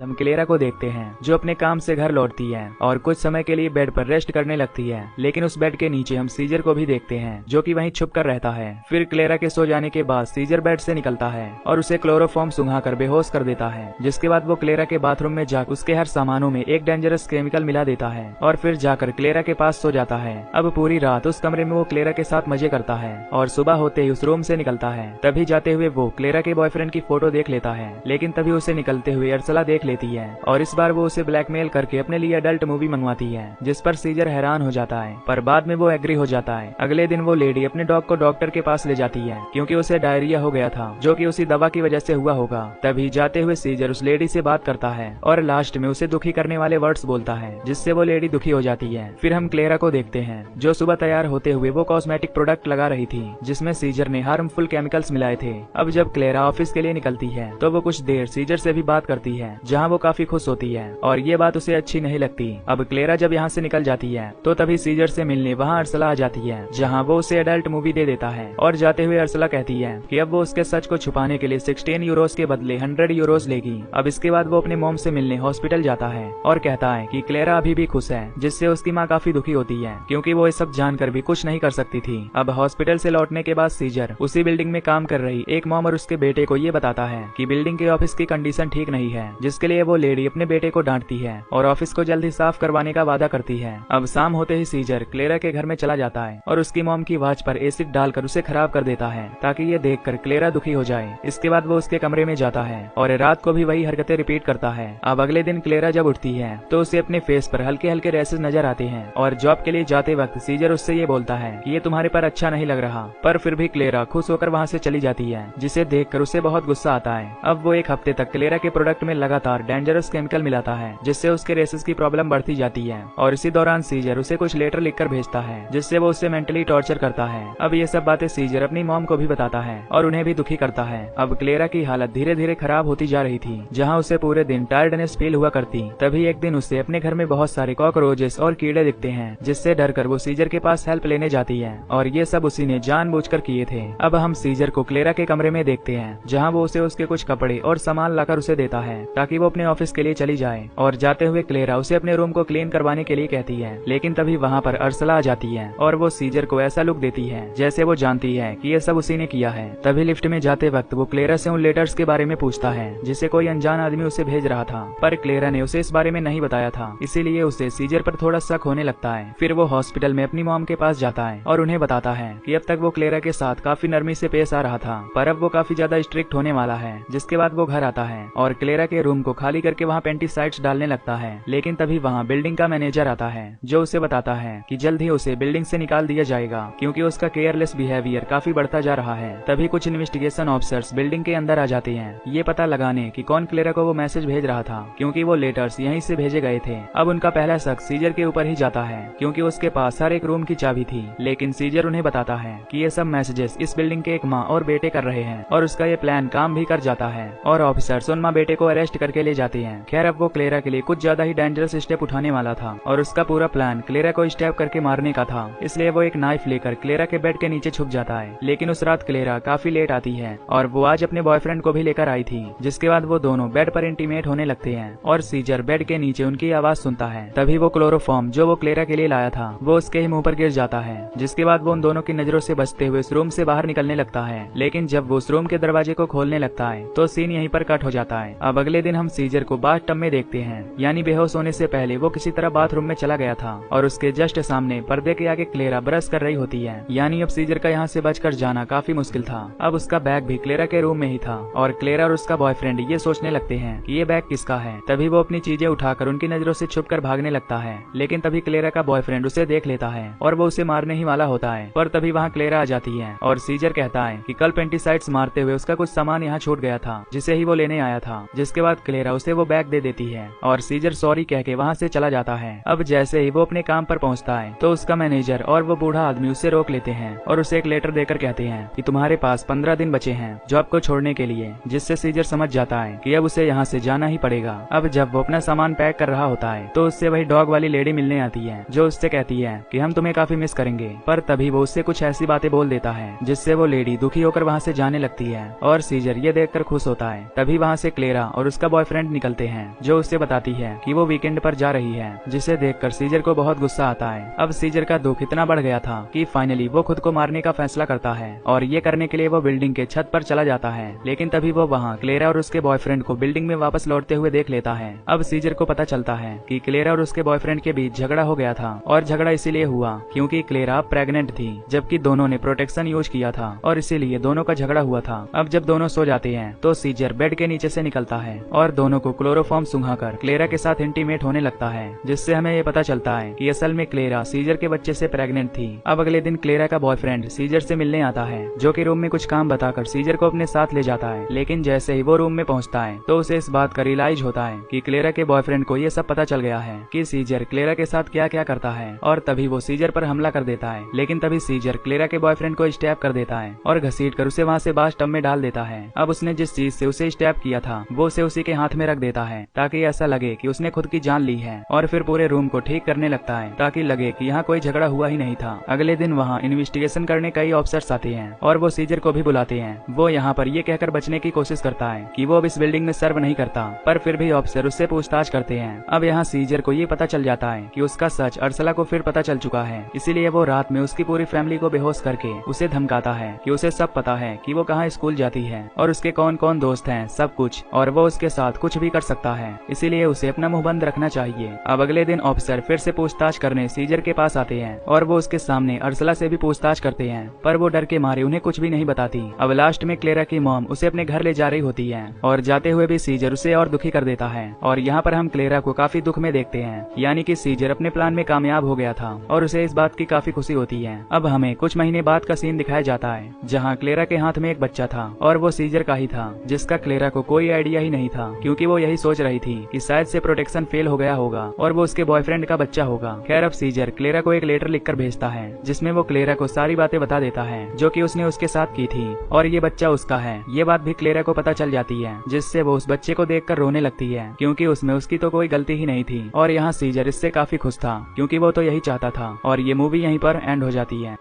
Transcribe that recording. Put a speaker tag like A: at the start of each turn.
A: हम क्लेरा को देखते हैं जो अपने काम से घर लौटती है और कुछ समय के लिए बेड पर रेस्ट करने लगती है। लेकिन उस बेड के नीचे हम सीजर को भी देखते हैं जो कि वहीं छुप कर रहता है। फिर क्लेरा के सो जाने के बाद सीजर बेड से निकलता है और उसे क्लोरोफॉर्म सुंघाकर बेहोश कर देता है। जिसके बाद वो क्लेरा के बाथरूम में जाकर उसके हर सामानों में एक डेंजरस केमिकल मिला देता है और फिर जाकर क्लेरा के पास सो जाता है। अब पूरी रात उस कमरे में वो क्लेरा के साथ मजे करता है और सुबह होते ही उस रूम से निकलता है। तभी जाते हुए वो क्लेरा के बॉयफ्रेंड की फोटो देख लेता है, लेकिन तभी उसे निकलते हुए अरसला देख लेती है और इस बार वो उसे ब्लैकमेल करके अपने लिए अडल्ट मूवी मंगवाती है, जिस पर सीजर हैरान हो जाता है, पर बाद में वो एग्री हो जाता है। अगले दिन वो लेडी अपने डॉग को डॉक्टर के पास ले जाती है क्योंकि उसे डायरिया हो गया था जो कि उसी दवा की वजह से हुआ होगा। तभी जाते हुए सीजर उस लेडी से बात करता है और लास्ट में उसे दुखी करने वाले वर्ड्स बोलता है, जिससे वो लेडी दुखी हो जाती है। फिर हम क्लेरा को देखते हैं जो सुबह तैयार होते हुए वो कॉस्मेटिक प्रोडक्ट लगा रही थी जिसमें सीजर ने हार्मफुल केमिकल्स मिलाए थे। अब जब क्लेरा ऑफिस के लिए निकलती है तो वो कुछ देर सीजर से भी बात करती है, जहाँ वो काफी खुश होती है और ये बात उसे अच्छी नहीं लगती। अब क्लेरा जब यहाँ से निकल जाती है तो तभी सीजर से मिलने वहाँ अरसला आ जाती है, जहाँ वो उसे अडल्ट मूवी दे देता है और जाते हुए अरसला कहती है कि अब वो उसके सच को छुपाने के लिए 16 यूरोस के बदले 100 यूरोस लेगी। अब इसके बाद वो अपने मॉम से मिलने हॉस्पिटल जाता है और कहता है कि क्लेरा अभी भी खुश है, जिससे उसकी माँ काफी दुखी होती है क्योंकि वो ये सब जानकर भी कुछ नहीं कर सकती थी। अब हॉस्पिटल से लौटने के बाद सीजर उसी बिल्डिंग में काम कर रही एक मॉम और उसके बेटे को ये बताता है कि बिल्डिंग के ऑफिस की कंडीशन ठीक नहीं है, जिसके लिए वो लेडी अपने बेटे को डांटती है और ऑफिस को जल्द ही साफ करवाने का वादा करती है। अब शाम होते ही सीजर क्लेरा के घर में चला जाता है और उसकी मॉम की वॉच पर एसिड डालकर उसे खराब कर देता है ताकि ये देखकर क्लेरा दुखी हो जाए। इसके बाद वो उसके कमरे में जाता है और रात को भी वही हरकतें रिपीट करता है। अब अगले दिन क्लेरा जब उठती है तो उसे अपने फेस पर हल्के हल्के रैसेस नजर आते हैं और जॉब के लिए जाते वक्त सीजर उससे ये बोलता है कि ये तुम्हारे पर अच्छा नहीं लग रहा, पर फिर भी क्लेरा खुश होकर वहाँ से चली जाती है, जिसे देखकर उसे बहुत गुस्सा आता है। अब वो एक हफ्ते तक क्लेरा के प्रोडक्ट में लगातार डेंजरस केमिकल मिलाता है, जिससे उसके रेसेस की प्रॉब्लम बढ़ती जाती है और इसी दौरान सीजर उसे कुछ लेटर लिखकर भेजता है, जिससे वो उसे मेंटली टॉर्चर करता है। अब ये सब बातें सीजर अपनी मॉम को भी बताता है और उन्हें भी दुखी करता है। अब क्लेरा की हालत धीरे धीरे खराब होती जा रही थी, जहाँ उसे पूरे दिन टायर्डनेस फील हुआ करती। तभी एक दिन उसे अपने घर में बहुत सारे कॉकरोचेस और कीड़े दिखते हैं, जिससे डरकर वो सीजर के पास हेल्प लेने जाती है और ये सब उसी ने जानबूझकर किए थे। अब हम सीजर को क्लेरा के कमरे में देखते हैं, जहाँ वो उसे उसके कुछ कपड़े और सामान लाकर उसे देता है ताकि वो अपने ऑफिस के लिए चली जाए और जाते हुए क्लेरा उसे अपने रूम को क्लीन करवाने के लिए कहती है। लेकिन तभी वहाँ पर अरसला आ जाती है और वो सीजर को ऐसा लुक देती है जैसे वो जानती है कि ये सब उसी ने किया है। तभी लिफ्ट में जाते वक्त वो क्लेरा से उन लेटर्स के बारे में पूछता है जिसे कोई अनजान आदमी उसे भेज रहा था, पर क्लेरा ने उसे इस बारे में नहीं बताया था, इसीलिए उसे सीजर पर थोड़ा शक होने लगता है। फिर वो हॉस्पिटल में अपनी मॉम के पास जाता है और उन्हें बताता है कि अब तक वो क्लेरा के साथ काफी नरमी से पेश आ रहा था, पर अब वो काफी ज्यादा स्ट्रिक्ट होने वाला है। जिसके बाद वो घर आता है और क्लेरा के रूम को खाली करके वहाँ पेंटिसाइड्स डालने लगता है। लेकिन तभी वहाँ बिल्डिंग का मैनेजर आता है जो उसे बताता है कि जल्द ही उसे बिल्डिंग से निकाल दिया जाएगा क्योंकि उसका केयरलेस बिहेवियर काफी बढ़ता जा रहा है। तभी कुछ इन्वेस्टिगेशन ऑफिसर्स बिल्डिंग के अंदर आ जाते हैं, ये पता लगाने कि कौन क्लेरा को वो मैसेज भेज रहा था, क्योंकि वो लेटर्स यहीं से भेजे गए थे। अब उनका पहला शक सीजर के ऊपर ही जाता है क्योंकि उसके पास हर एक रूम की चाबी थी। लेकिन सीजर उन्हें बताता है कि ये सब मैसेजेस इस बिल्डिंग के एक माँ और बेटे कर रहे हैं और उसका ये प्लान काम भी कर जाता है और ऑफिसर्स उन माँ बेटे को अरेस्ट करके ले जाते हैं। खैर अब वो क्लेरा के लिए कुछ ज्यादा ही डेंजरस स्टेप उठाने वाला था और उसका पूरा प्लान क्लेरा को स्टैब करके मारने का था, इसलिए वो एक नाइफ लेकर क्लेरा के बेड के नीचे छुप जाता है। लेकिन उस रात क्लेरा काफी लेट आती है और वो आज अपने बॉयफ्रेंड को भी लेकर आई थी। जिसके बाद वो दोनों बेड पर इंटीमेट होने लगते हैं और सीजर बेड के नीचे उनकी आवाज सुनता है। तभी वो क्लोरोफॉर्म जो वो क्लेरा के लिए लाया था वो उसके ही मुंह पर गिर जाता है। जिसके बाद वो उन दोनों की नजरों से बचते हुए उस रूम से बाहर निकलने लगता है। लेकिन जब वो उस रूम के दरवाजे को खोलने लगता है तो सीन यहीं पर कट हो जाता है। अब अगले दिन हम सीजर को बाथ टब में देखते हैं, यानी बेहोश होने से पहले वो किसी तरह बाथरूम में चला गया था और उसके जस्ट सामने पर्दे के आगे क्लेरा ब्रश कर रही होती है। यानी अब सीजर का यहाँ से बचकर जाना काफी मुश्किल था। अब उसका बैग भी क्लेरा के रूम में ही था और क्लेरा और उसका बॉयफ्रेंड ये सोचने लगते हैं कि ये बैग किसका है। तभी वो अपनी चीजें उठाकर उनकी नजरों से छुपकर भागने लगता है। लेकिन तभी क्लेरा का बॉयफ्रेंड उसे देख लेता है और वो उसे मारने ही वाला होता है, पर तभी वहाँ क्लेरा आ जाती है और सीजर कहता है कि कल पेंटिसाइड्स मारते हुए उसका कुछ सामान यहाँ छूट गया था जिसे ही वो लेने आया था। जिसके बाद क्लेरा उसे वो बैग दे देती है और सीजर सॉरी कह के वहाँ से चला जाता है। अब जैसे ही वो अपने काम पर पहुँचता है तो उसका मैनेजर और वो बूढ़ा आदमी उसे रोक लेते हैं और उसे एक लेटर देकर कहते हैं कि तुम्हारे पास 15 दिन बचे हैं जॉब को छोड़ने के लिए। जिससे सीजर समझ जाता है कि अब उसे यहाँ से जाना ही पड़ेगा। अब जब वो अपना सामान पैक कर रहा होता है तो उससे वही डॉग वाली लेडी मिलने आती है जो उससे कहती है कि हम तुम्हें काफी मिस करेंगे, पर तभी वो उससे कुछ ऐसी बातें बोल देता है जिससे वो लेडी दुखी होकर वहाँ से जाने लगती है और सीजर ये देखकर खुश होता है। तभी वहाँ से क्लेरा और उसका बॉयफ्रेंड बॉयफ्रेंड निकलते हैं, जो उससे बताती है कि वो वीकेंड पर जा रही है, जिसे देखकर सीजर को बहुत गुस्सा आता है। अब सीजर का दुख इतना बढ़ गया था कि फाइनली वो खुद को मारने का फैसला करता है और ये करने के लिए वो बिल्डिंग के छत पर चला जाता है। लेकिन तभी वो वहाँ क्लेरा और उसके बॉयफ्रेंड को बिल्डिंग में वापस लौटते हुए देख लेता है। अब सीजर को पता चलता है कि क्लेरा और उसके बॉयफ्रेंड के बीच झगड़ा हो गया था और झगड़ा इसीलिए हुआ क्योंकि क्लेरा प्रेग्नेंट थी, जबकि दोनों ने प्रोटेक्शन यूज किया था और इसीलिए दोनों का झगड़ा हुआ था। अब जब दोनों सो जाते हैं तो सीजर बेड के नीचे से निकलता है और दोनों को क्लोरोफॉर्म सुंघाकर क्लेरा के साथ इंटीमेट होने लगता है, जिससे हमें ये पता चलता है कि असल में क्लेरा सीजर के बच्चे से प्रेग्नेंट थी। अब अगले दिन क्लेरा का बॉयफ्रेंड सीजर से मिलने आता है, जो कि रूम में कुछ काम बताकर सीजर को अपने साथ ले जाता है। लेकिन जैसे ही वो रूम में पहुंचता है तो उसे इस बात का रियलाइज होता है कि क्लेरा के बॉयफ्रेंड को ये सब पता चल गया है कि सीजर क्लेरा के साथ क्या क्या करता है, और तभी वो सीजर पर हमला कर देता है। लेकिन तभी सीजर क्लेरा के बॉयफ्रेंड को स्टैब कर देता है और घसीट कर उसे वहाँ से बाथ टब में डाल देता है। अब उसने जिस चीज से उसे स्टैब किया था वो उसे उसी के हाथ में रख देता है ताकि ऐसा लगे कि उसने खुद की जान ली है, और फिर पूरे रूम को ठीक करने लगता है ताकि लगे कि यहाँ कोई झगड़ा हुआ ही नहीं था। अगले दिन वहाँ इन्वेस्टिगेशन करने कई ऑफिसर्स आते हैं और वो सीजर को भी बुलाते हैं। वो यहाँ पर ये कहकर बचने की कोशिश करता है कि वो अब इस बिल्डिंग में सर्व नहीं करता, पर फिर भी ऑफिसर उससे पूछताछ करते हैं। अब यहाँ सीजर को ये पता चल जाता है कि उसका सच अर्सला को फिर पता चल चुका है, इसीलिए वो रात में उसकी पूरी फैमिली को बेहोश करके उसे धमकाता है कि उसे सब पता है कि वो कहाँ स्कूल जाती है और उसके कौन कौन दोस्त हैं, सब कुछ, और वो उसके साथ कुछ भी कर सकता है, इसीलिए उसे अपना मुंह बंद रखना चाहिए। अब अगले दिन ऑफिसर फिर से पूछताछ करने सीजर के पास आते हैं और वो उसके सामने अर्सला से भी पूछताछ करते हैं, पर वो डर के मारे उन्हें कुछ भी नहीं बताती। अब लास्ट में क्लेरा की मॉम उसे अपने घर ले जा रही होती है और जाते हुए भी सीजर उसे और दुखी कर देता है, और यहाँ पर हम क्लेरा को काफी दुख में देखते हैं, यानी कि सीजर अपने प्लान में कामयाब हो गया था और उसे इस बात की काफी खुशी होती है। अब हमें कुछ महीने बाद का सीन दिखाया जाता है जहाँ क्लेरा के हाथ में एक बच्चा था और वो सीजर का ही था, जिसका क्लेरा को कोई आइडिया ही नहीं था क्योंकि वो यही सोच रही थी कि शायद से प्रोटेक्शन फेल हो गया होगा और वो उसके बॉयफ्रेंड का बच्चा होगा। खैर अब सीजर क्लेरा को एक लेटर लिखकर भेजता है जिसमें वो क्लेरा को सारी बातें बता देता है जो कि उसने उसके साथ की थी, और ये बच्चा उसका है। ये बात भी क्लेरा को पता चल जाती है, जिससे वो उस बच्चे को देखकर रोने लगती है क्योंकि उसमें उसकी तो कोई गलती ही नहीं थी। और यहाँ सीजर इससे काफी खुश था क्योंकि वो तो यही चाहता था, और ये मूवी यहीं पर एंड हो जाती है।